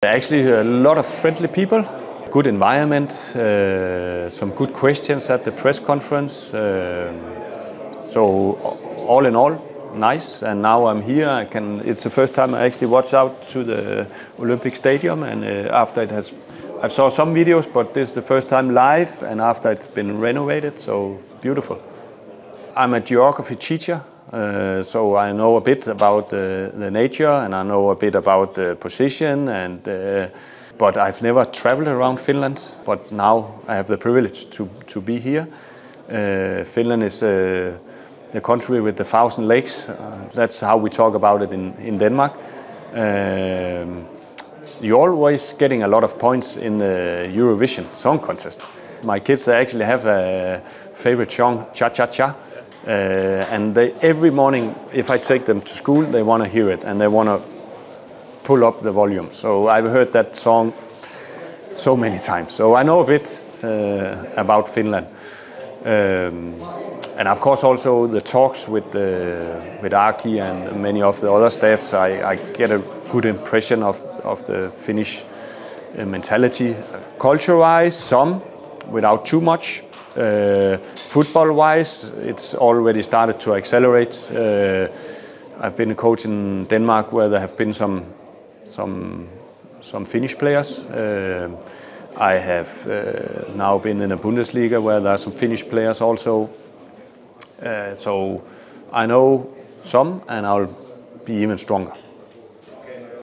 Actually, a lot of friendly people, good environment, some good questions at the press conference. So all in all, nice. And now I'm here. It's the first time I actually watch out to the Olympic Stadium. And after I saw some videos, but this is the first time live. And after it's been renovated, so beautiful. I'm a geography teacher. So I know a bit about the nature, and I know a bit about the position, but I've never traveled around Finland. But now I have the privilege to be here. Finland is the country with the 1,000 lakes. That's how we talk about it in Denmark. You're always getting a lot of points in the Eurovision Song Contest. My kids actually have a favorite song, Cha Cha Cha. And every morning, if I take them to school, they want to hear it and they want to pull up the volume. So I've heard that song so many times. So I know a bit about Finland. And of course also the talks with Aki and many of the other staffs, I get a good impression of the Finnish mentality. Culture-wise, some, without too much. Football-wise, it's already started to accelerate. I've been a coach in Denmark where there have been some Finnish players. I have now been in a Bundesliga where there are some Finnish players also. So I know some, and I'll be even stronger.